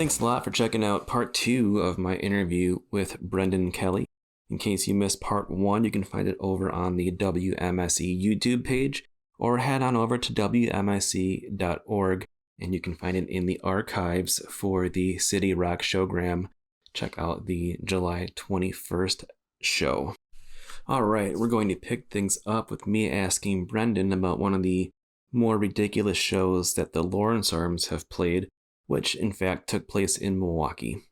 Thanks a lot for checking out part 2 of my interview with Brendan Kelly. In case you missed part 1, you can find it over on the WMSE YouTube page, or head on over to WMSE.org and you can find it in the archives for the City Rock Showgram. Check out the July 21st show. All right, we're going to pick things up with me asking Brendan about one of the more ridiculous shows that the Lawrence Arms have played, which in fact took place in Milwaukee.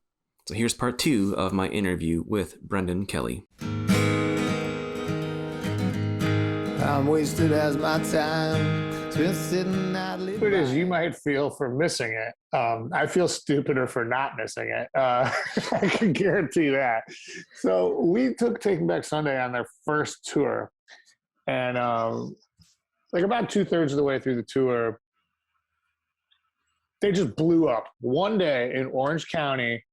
So here's part 2 of my interview with Brendan Kelly. I'm wasted as my time just sitting idly. It is, you might feel for missing it. I feel stupider for not missing it. I can guarantee that. So we took Taking Back Sunday on their first tour, and like about 2/3 of the way through the tour, they just blew up one day in Orange County.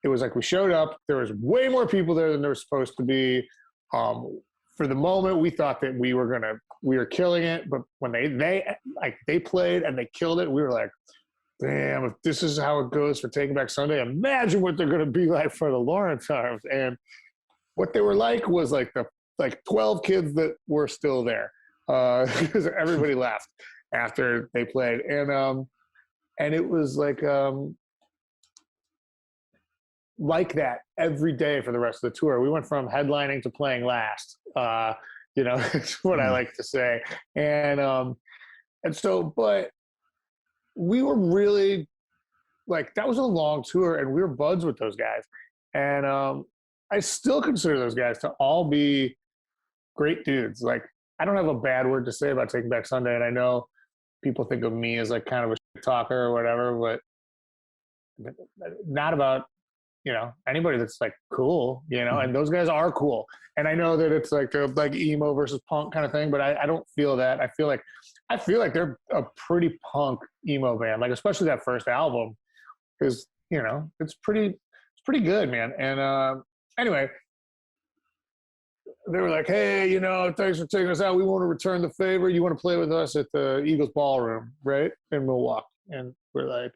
It was like we showed up, there was way more people there than there was supposed to be. For the moment, we thought that we were killing it, but when they played and they killed it, we were like, damn, if this is how it goes for Taking Back Sunday, imagine what they're gonna be like for the Lawrence Arms. And what they were like was like 12 kids that were still there, because everybody left after they played. And it was like that every day for the rest of the tour. We went from headlining to playing last. It's what I like to say. And so, but we were really like, that was a long tour, and we were buds with those guys. And I still consider those guys to all be great dudes. Like, I don't have a bad word to say about Taking Back Sunday, and I know people think of me as like kind of a shit talker or whatever, but not about anybody that's like cool, and those guys are cool. And I know that it's like emo versus punk kind of thing, but I don't feel that. I feel like they're a pretty punk emo band, like especially that first album is, it's pretty good, man. And anyway, they were like, hey, thanks for taking us out. We want to return the favor. You want to play with us at the Eagles Ballroom, right, in Milwaukee? And we're like,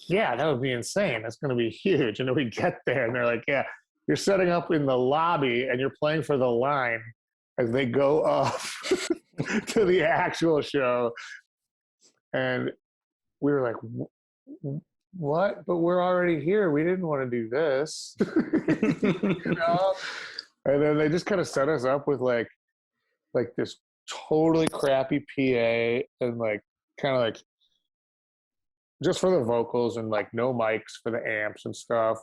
yeah, that would be insane. That's going to be huge. And then we get there, and they're like, yeah, you're setting up in the lobby, and you're playing for the line as they go up to the actual show. And we were like, what? But we're already here. We didn't want to do this. And then they just kind of set us up with like this totally crappy PA, and like kind of like just for the vocals, and like no mics for the amps and stuff.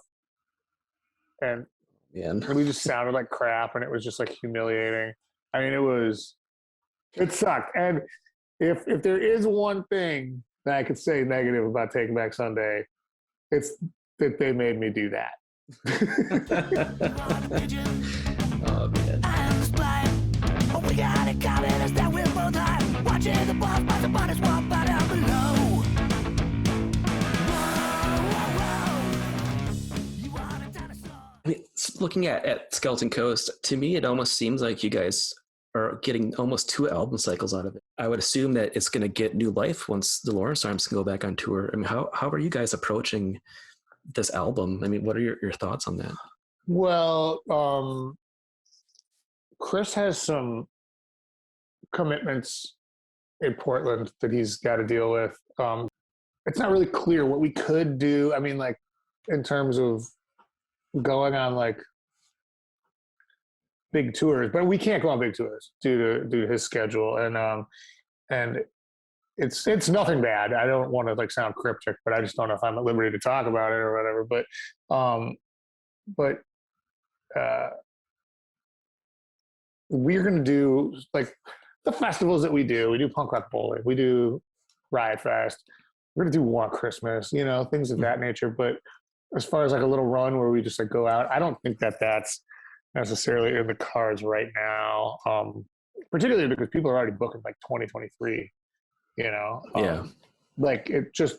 And we just sounded like crap, and it was just like humiliating. I mean, it sucked. And if there is one thing that I could say negative about Taking Back Sunday, it's that they made me do that. Oh, man. We got it coming is that we're both high, watching the boss by the bodies walk by down below. I mean, looking at Skeleton Coast, to me, it almost seems like you guys are getting almost 2 album cycles out of it. I would assume that it's going to get new life once the Lawrence Arms can go back on tour. I mean, how are you guys approaching this album? I mean, what are your thoughts on that? Well, Chris has some commitments in Portland that he's got to deal with. It's not really clear what we could do. I mean, like in terms of going on like big tours, but we can't go on big tours due to his schedule. And it's nothing bad. I don't want to like sound cryptic, but I just don't know if I'm at liberty to talk about it or whatever. But we're going to do like the festivals that we do. We do Punk Rock Bowling. We do Riot Fest. We're going to do One Christmas, things of that nature. But as far as like a little run where we just like go out, I don't think that that's necessarily in the cards right now. Particularly because people are already booking like 2023, like it just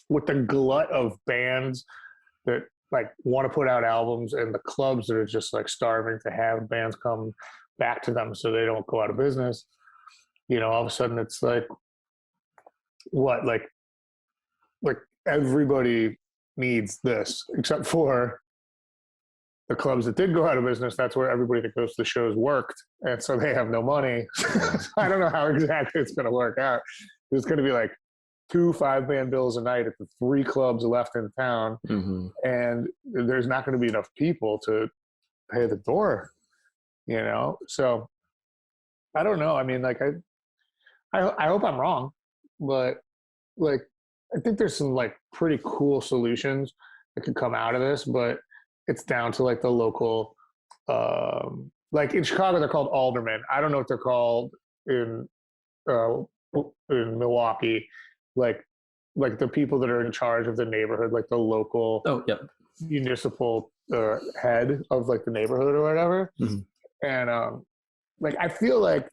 with the glut of bands that like want to put out albums, and the clubs that are just like starving to have bands come back to them so they don't go out of business. All of a sudden it's like what, like everybody needs this, except for the clubs that did go out of business. That's where everybody that goes to the shows worked. And so they have no money. So I don't know how exactly it's going to work out. It's going to be like 2 5-band bills a night at the 3 clubs left in town. Mm-hmm. And there's not going to be enough people to pay the door, you know? So I don't know. I mean, like, I hope I'm wrong, but like, I think there's some like pretty cool solutions that could come out of this, but it's down to like the local, like in Chicago, they're called aldermen. I don't know what they're called in Milwaukee, like the people that are in charge of the neighborhood, like the local municipal head of like the neighborhood or whatever. Mm-hmm. And like, I feel like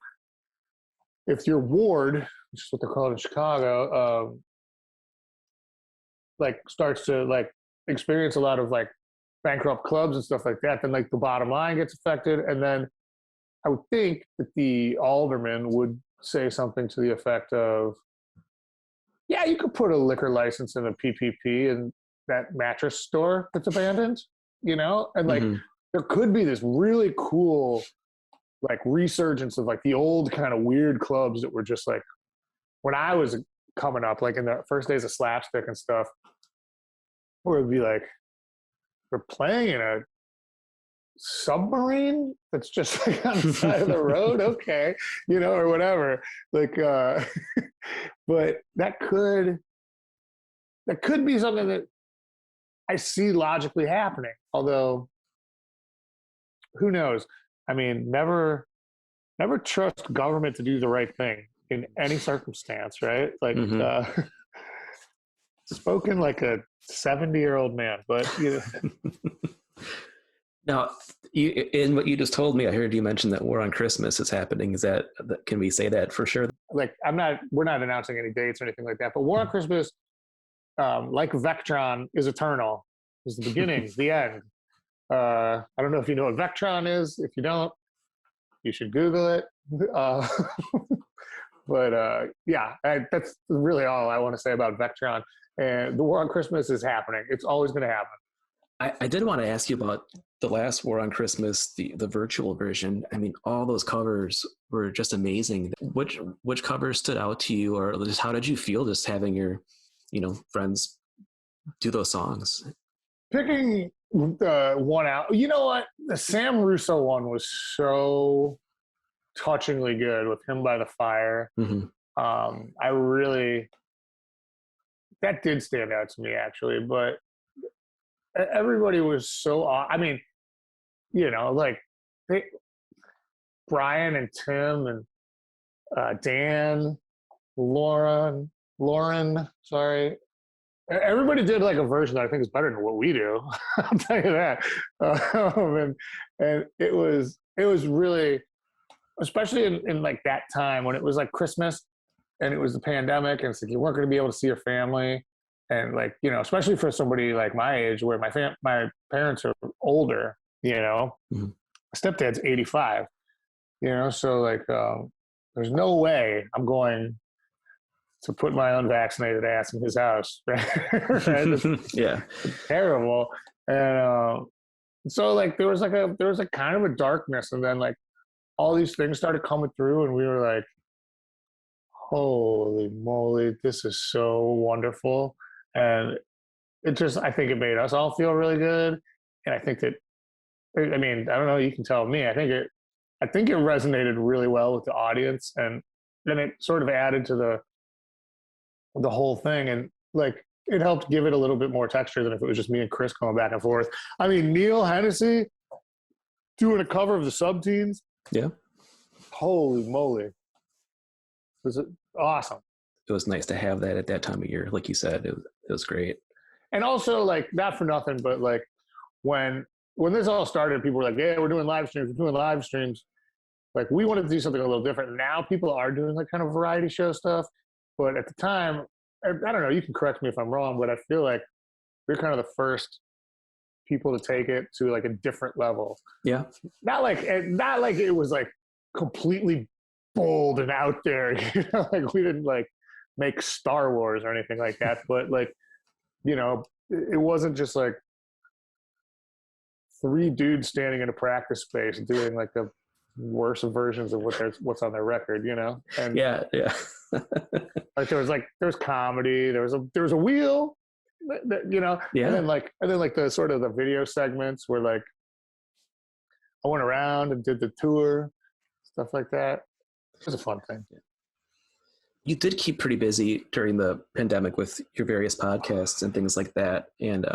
if your ward, which is what they're called in Chicago, like starts to like experience a lot of like bankrupt clubs and stuff like that, then like the bottom line gets affected. And then I would think that the alderman would say something to the effect of, yeah, you could put a liquor license in a PPP in that mattress store that's abandoned, you know? And like, there could be this really cool like resurgence of like the old kind of weird clubs that were just like, when I was coming up, like in the first days of slapstick and stuff, where it'd be like, we're playing in a submarine that's just like on the side of the road, okay, you know, or whatever. Like, but that could be something that I see logically happening. Although, who knows? I mean, never trust government to do the right thing in any circumstance, right? Like, spoken like a 70-year-old man, but you know. Now, in what you just told me, I heard you mention that War on Christmas is happening. Is that, can we say that for sure? Like, we're not announcing any dates or anything like that, but War on Christmas, like Vectron, is eternal. Is the beginning, the end. I don't know if you know what Vectron is. If you don't, you should Google it. But yeah, that's really all I want to say about Vectron. And the War on Christmas is happening. It's always going to happen. I did want to ask you about the last War on Christmas, the virtual version. I mean, all those covers were just amazing. Which covers stood out to you, or just how did you feel just having your, friends do those songs? Picking one out, you know what? The Sam Russo one was so touchingly good with Him by the Fire. I really, that did stand out to me actually, but everybody was so, I mean, like Brian and Tim and Dan, Lauren, sorry. Everybody did like a version that I think is better than what we do. I'll tell you that. And it was really, especially in like that time when it was like Christmas and it was the pandemic and it's like you weren't going to be able to see your family. And like, especially for somebody like my age where my parents are older, my stepdad's 85, so like there's no way I'm going to put my unvaccinated ass in his house. Right? Yeah. It's terrible. And so like there was a kind of a darkness, and then like all these things started coming through and we were like, holy moly, this is so wonderful. And I think it made us all feel really good. And I think that, I mean, I don't know, you can tell me, I think it resonated really well with the audience, and then it sort of added to the whole thing. And like, it helped give it a little bit more texture than if it was just me and Chris going back and forth. I mean, Neil Hennessy doing a cover of the Subteens. Yeah. Holy moly. It was awesome. It was nice to have that at that time of year. Like you said, it was great. And also, like, not for nothing, but like when this all started, people were like, yeah, we're doing live streams. Like, we wanted to do something a little different. Now people are doing like kind of variety show stuff. But at the time, I don't know, you can correct me if I'm wrong, but I feel like we're kind of the first people to take it to like a different level. Yeah. Not like it was like completely bold and out there, like we didn't like make Star Wars or anything like that, but like you know, it wasn't just like three dudes standing in a practice space doing like the worst versions of what's on their record, you know? And Yeah, yeah. like there was comedy, there was a wheel, you know, Yeah. and then like the sort of the video segments where like I went around and did the tour, stuff like that. It was a fun thing. You did keep pretty busy during the pandemic with your various podcasts and things like that. And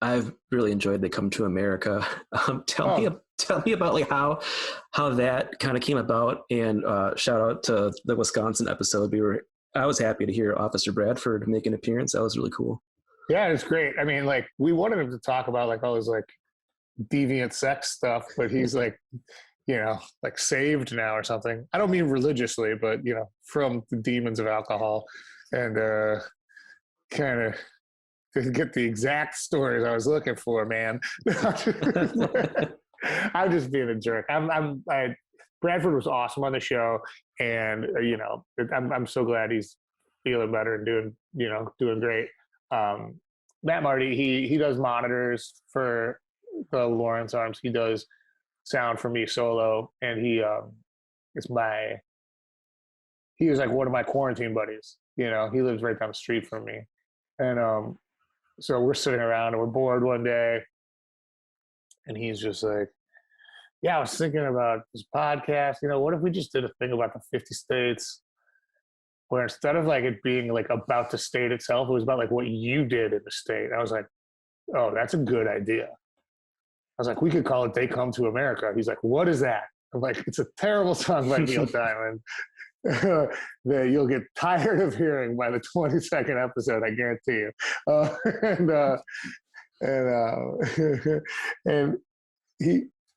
I've really enjoyed They Come to America. Tell me about like how that kind of came about. And shout out to the Wisconsin episode. I was happy to hear Officer Bradford make an appearance. That was really cool. Yeah, it's great. I mean, like we wanted him to talk about like all his like deviant sex stuff, but he's like, you know, like saved now or something. I don't mean religiously, but you know, from the demons of alcohol, and kind of to get the exact stories I was looking for, man. I'm just being a jerk. Bradford was awesome on the show, and you know, I'm so glad he's feeling better and doing great. Matt Marty, he does monitors for the Lawrence Arms. He does sound for me solo, and he is like one of my quarantine buddies. You know, he lives right down the street from me, and so we're sitting around and we're bored one day, and he's just like, yeah, I was thinking about this podcast. You know, what if we just did a thing about the 50 states where instead of like it being like about the state itself, it was about like what you did in the state. And I was like, oh, that's a good idea. I was like, we could call it They Come to America. He's like, what is that? I'm like, it's a terrible song by Neil Diamond that you'll get tired of hearing by the 22nd episode, I guarantee you.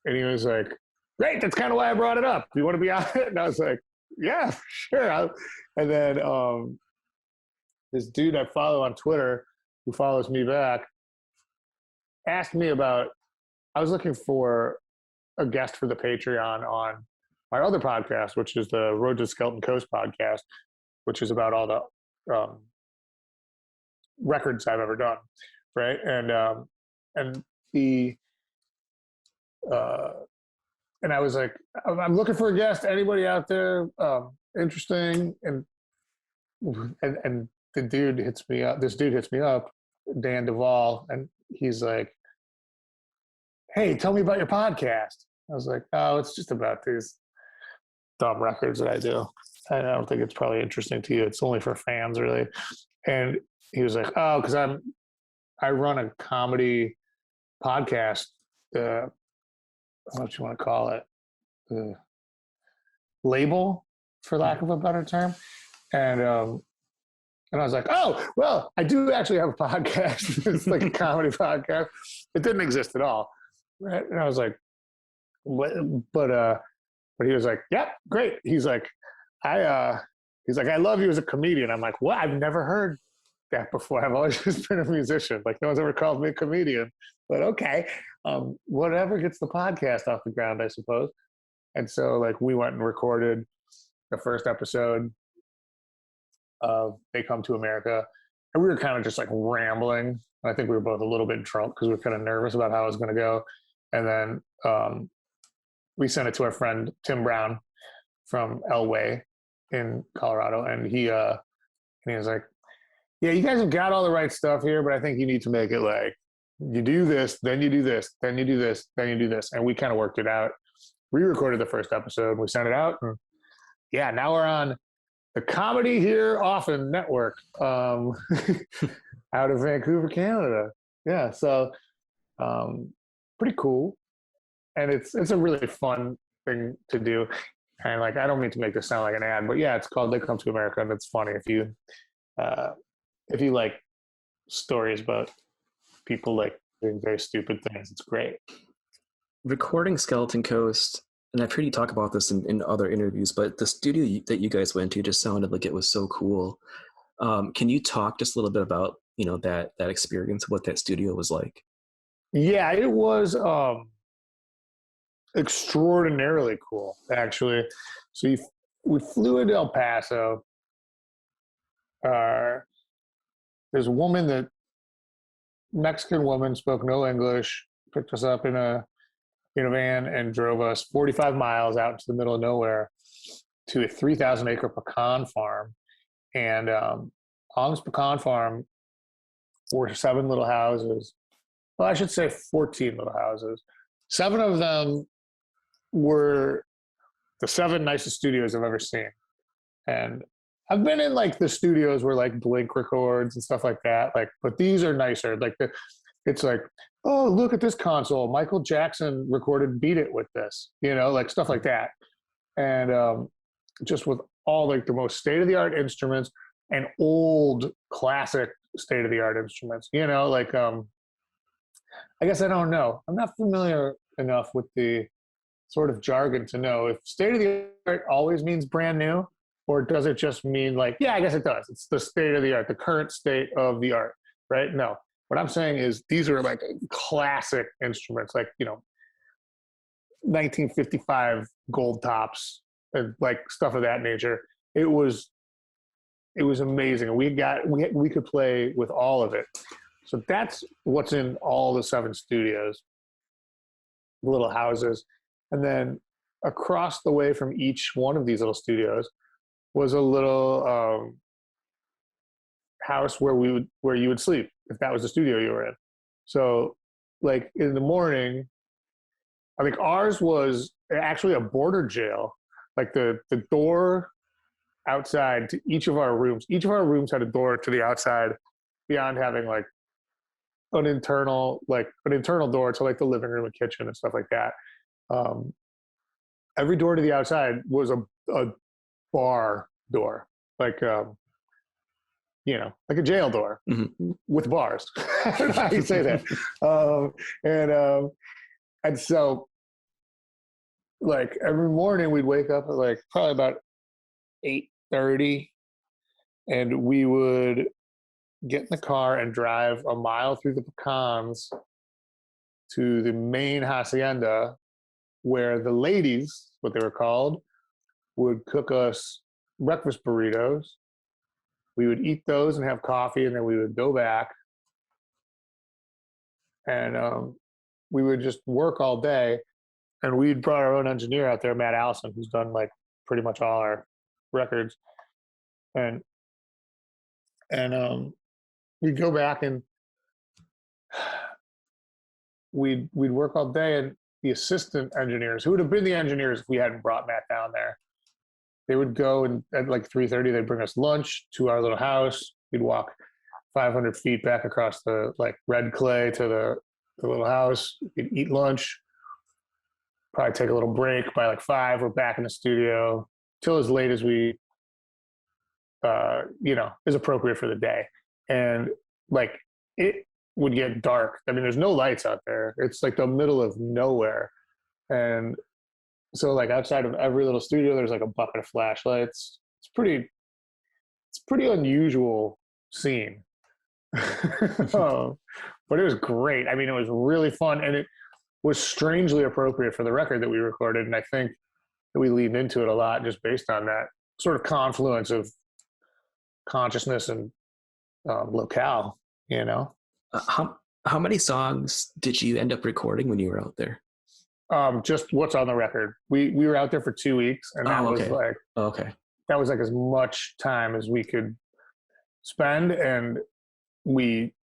And he was like, great, that's kind of why I brought it up. Do you want to be on it? And I was like, yeah, sure. And then this dude I follow on Twitter, who follows me back, asked me about, I was looking for a guest for the Patreon on my other podcast, which is the Road to Skeleton Coast podcast, which is about all the records I've ever done, right? And I was like, I'm looking for a guest. Anybody out there interesting? And the dude hits me up. This dude hits me up, Dan Duvall, and he's like, hey, tell me about your podcast. I was like, oh, it's just about these dumb records that I do. I don't think it's probably interesting to you. It's only for fans, really. And he was like, oh, because I run a comedy podcast. What you want to call it? Label, for lack of a better term. And I was like, oh, well, I do actually have a podcast. It's like a comedy podcast. It didn't exist at all. Right? And I was like, what? But he was like, yeah, great. He's like, I love you as a comedian. I'm like, what? I've never heard that before. I've always just been a musician. Like, no one's ever called me a comedian. But okay, whatever gets the podcast off the ground, I suppose. And so, like, we went and recorded the first episode of They Come to America, and we were kind of just like rambling. I think we were both a little bit drunk because we were kind of nervous about how it was going to go. And then we sent it to our friend Tim Brown from Elway in Colorado, and he was like, yeah, you guys have got all the right stuff here, but I think you need to make it like you do this, then you do this, then you do this, then you do this. And we kind of worked it out. We recorded the first episode, we sent it out. And yeah, now we're on the Comedy Here Often Network out of Vancouver, Canada. Yeah, so pretty cool. And it's a really fun thing to do. And like, I don't mean to make this sound like an ad, but yeah, it's called They Come to America, and it's funny if you like stories about people like doing very stupid things. It's great. Recording Skeleton Coast, and I've heard you talk about this in other interviews, but the studio that you guys went to just sounded like it was so cool. Can you talk just a little bit about, you know, that experience, what that studio was like? Yeah, it was extraordinarily cool, actually. So we flew into El Paso. there's a Mexican woman, spoke no English, picked us up in a van and drove us 45 miles out into the middle of nowhere to a 3,000 acre pecan farm. And on this pecan farm were 7 little houses. Well, I should say 14 little houses. 7 of them were the 7 nicest studios I've ever seen. And I've been in like the studios where like Blink records and stuff like that. Like, but these are nicer. Like it's like, oh, look at this console. Michael Jackson recorded Beat It with this, like stuff like that. And just with all like the most state-of-the-art instruments and old classic state-of-the-art instruments, like I guess I don't know. I'm not familiar enough with the sort of jargon to know if state-of-the-art always means brand new, or does it just mean like, yeah, I guess it does. It's the state-of-the-art, the current state of the art, right? No. What I'm saying is these are like classic instruments, like, 1955 gold tops and like stuff of that nature. It was amazing. We could play with all of it. So that's what's in all the 7 studios, little houses. And then across the way from each one of these little studios was a little house where you would sleep if that was the studio you were in. So like in the morning, I think ours was actually a border jail. Like the door outside to each of our rooms had a door to the outside beyond having like an internal door to like the living room and kitchen and stuff like that. Every door to the outside was a bar door, like like a jail door with bars. I don't know how you say that. And so like every morning we'd wake up at like probably about 8:30, and we would get in the car and drive a mile through the pecans to the main hacienda, where the ladies, what they were called, would cook us breakfast burritos. We would eat those and have coffee, and then we would go back and we would just work all day. And we'd brought our own engineer out there, Matt Allison, who's done like pretty much all our records. And we'd go back and we'd work all day. And the assistant engineers, who would have been the engineers if we hadn't brought Matt down there, they would go, and at like 3:30, they'd bring us lunch to our little house. We'd walk 500 feet back across the like red clay to the little house. We'd eat lunch, probably take a little break. By like 5, we're back in the studio till as late as we, is appropriate for the day. And like it would get dark. I mean, there's no lights out there. It's like the middle of nowhere. And so like outside of every little studio, there's like a bucket of flashlights. It's pretty unusual scene. But it was great. I mean, it was really fun, and it was strangely appropriate for the record that we recorded. And I think that we leaned into it a lot just based on that sort of confluence of consciousness and locale, How many songs did you end up recording when you were out there? Just what's on the record. We were out there for 2 weeks, and that was like, that was like as much time as we could spend. And we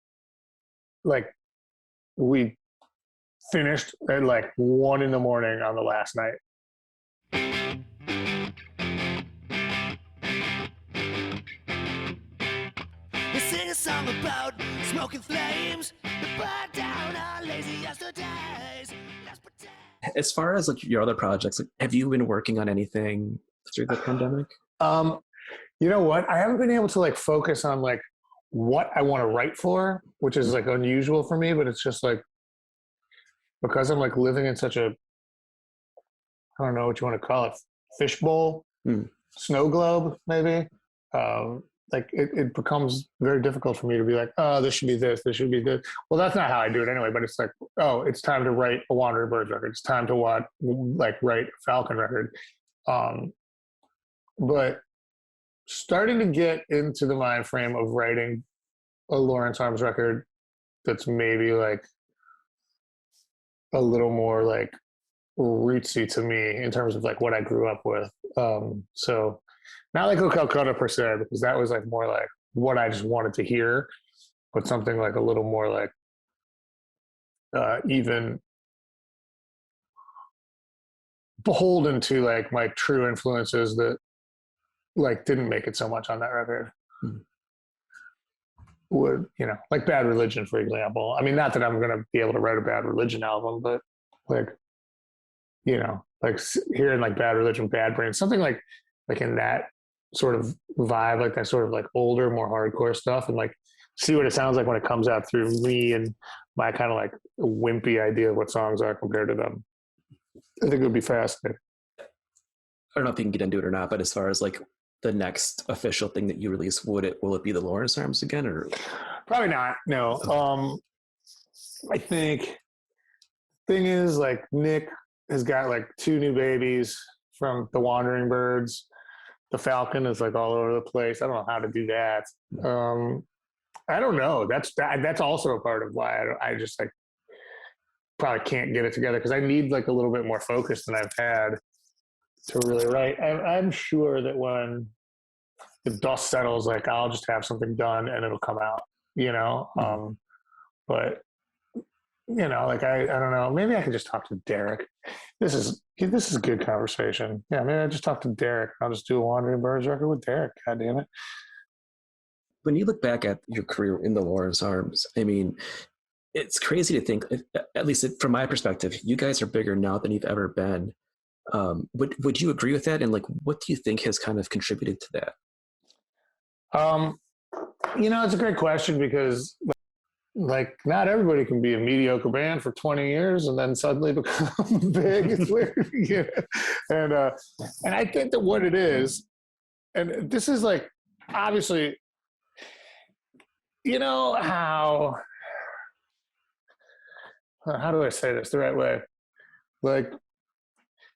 finished at like 1 a.m. on the last night. We sing a song about smoking flames, the burn down our lazy yesterdays. Let's pretend. As far as like your other projects, like, have you been working on anything through the pandemic? You know what? I haven't been able to like focus on like what I want to write for, which is like unusual for me, but it's just like, because I'm like living in such a, I don't know what you want to call it, fishbowl, snow globe, maybe. Like it becomes very difficult for me to be like, oh, this should be this should be this. Well, that's not how I do it anyway, but it's like, oh, it's time to write a Wandering Birds record. It's time to write a Falcon record. But starting to get into the mind frame of writing a Lawrence Arms record that's maybe like a little more like rootsy to me in terms of like what I grew up with. So not like Calcutta per se, because that was like more like what I just wanted to hear, but something like a little more like even beholden to like my true influences that like didn't make it so much on that record. Hmm. Would, you know, like Bad Religion, for example. I mean, not that I'm going to be able to write a Bad Religion album, but like, you know, like hearing like Bad Religion, Bad Brain, something like in that sort of vibe, like that sort of like older, more hardcore stuff, and like see what it sounds like when it comes out through me and my kind of like wimpy idea of what songs are compared to them. I think it would be fascinating. I don't know if you can get into it or not, but as far as like the next official thing that you release, will it be the Lawrence Arms again, or Probably not. No. I think thing is like Nick has got like 2 new babies from the Wandering Birds. The Falcon is like all over the place. I don't know how to do that. I don't know. That's also a part of why I just like probably can't get it together, because I need like a little bit more focus than I've had to really write. I'm sure that when the dust settles, like I'll just have something done and it'll come out, you know. But you know, like I don't know. Maybe I could just talk to Derek. This is a good conversation. Yeah, maybe I just talk to Derek. I'll just do a Wandering Birds record with Derek. God damn it. when you look back at your career in the Lawrence Arms, I mean, it's crazy to think, at least from my perspective, you guys are bigger now than you've ever been. Would you agree with that? And like, what do you think has kind of contributed to that? You know, it's a great question, because like not everybody can be a mediocre band for 20 years and then suddenly become big. It's weird. Yeah. And I think that what it is, and this is like, obviously, you know, how do I say this the right way? Like,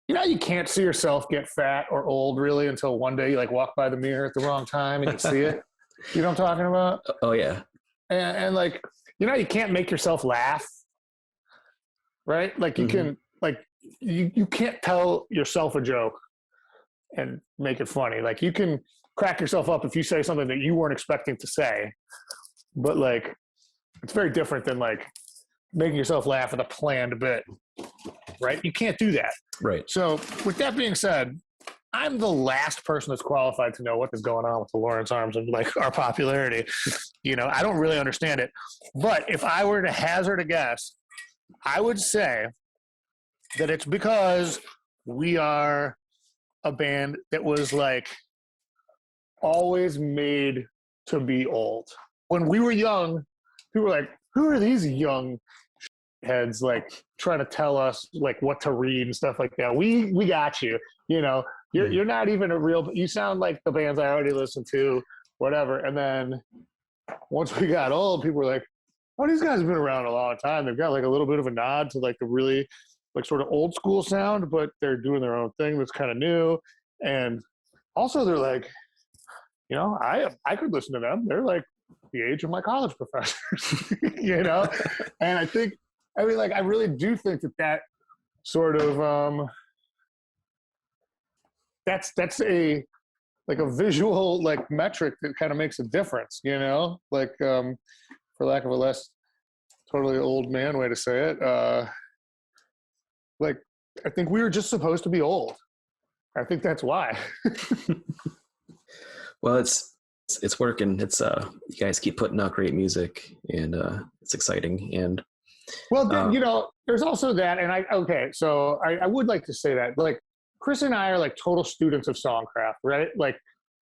you know, you can't see yourself get fat or old really until one day you like walk by the mirror at the wrong time and you see it. You know what I'm talking about? Oh yeah. And like, you know, you can't make yourself laugh, right? Like you can, like you can't tell yourself a joke and make it funny. Like you can crack yourself up if you say something that you weren't expecting to say, but like, it's very different than like making yourself laugh with a planned bit, right? You can't do that. Right. So with that being said, I'm the last person that's qualified to know what is going on with the Lawrence Arms and like our popularity. You know, I don't really understand it. But if I were to hazard a guess, I would say that it's because we are a band that was like always made to be old. When we were young, people were like, who are these young heads like trying to tell us like what to read and stuff like that? We got you, you know. You're not even a real, you sound like the bands I already listened to, whatever. And then once we got old, people were like, oh, these guys have been around a long time. They've got like a little bit of a nod to like the really like sort of old school sound, but they're doing their own thing that's kind of new. And also they're like, you know, I could listen to them. They're like the age of my college professors, you know? And I mean, like, I really do think that sort of, that's a like a visual like metric that kind of makes a difference, you know, like for lack of a less totally old man way to say it, like I think we were just supposed to be old. I think that's why. Well, it's working. It's you guys keep putting out great music, and it's exciting. And well, you know, there's also that, and so I would like to say that like Chris and I are like total students of songcraft, right? Like,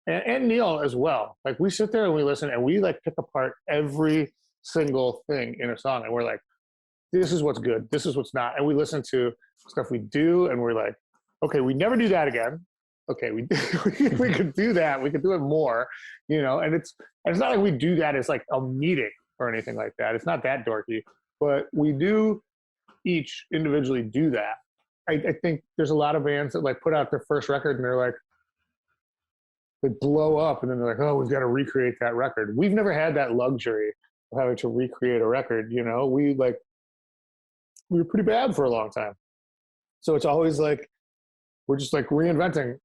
and Neil as well. Like we sit there and we listen and we like pick apart every single thing in a song, and we're like, this is what's good, this is what's not, and we listen to stuff we do, and we're like, okay, we never do that again. Okay, we could do that. We could do it more, you know. And it's not like we do that as like a meeting or anything like that. It's not that dorky, but we do each individually do that. I think there's a lot of bands that like put out their first record and they're like, they blow up, and then they're like, oh, we've got to recreate that record. We've never had that luxury of having to recreate a record. We were pretty bad for a long time. So it's always like we're just like reinventing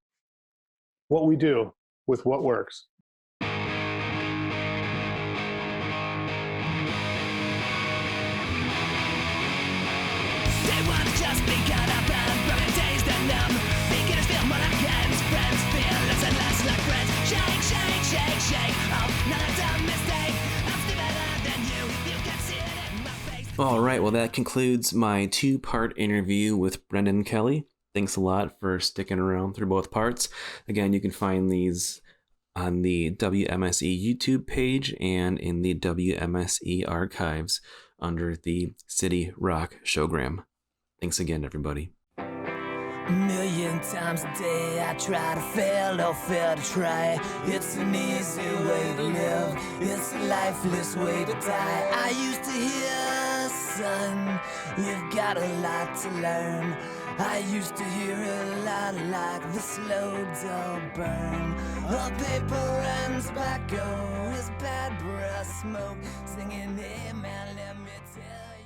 what we do with what works. They want to just be caught up and broken days that numb. Beginners feel more like friends, friends feel less and less like friends. Shake, shake, shake, shake. Oh, not a mistake. I'm still better than you. You can see it in my face. All right, well, that concludes my 2-part interview with Brendan Kelly. Thanks a lot for sticking around through both parts. Again, you can find these on the WMSE YouTube page and in the WMSE archives under the City Rock Showgram. Thanks again, everybody. A million times a day I try to fail, no fail to try. It's an easy way to live, it's a lifeless way to die. I used to hear, son, you've got a lot to learn. I used to hear a lot like the slow dull burn of paper and tobacco is bad breath smoke, singing, hey man, let me tell you.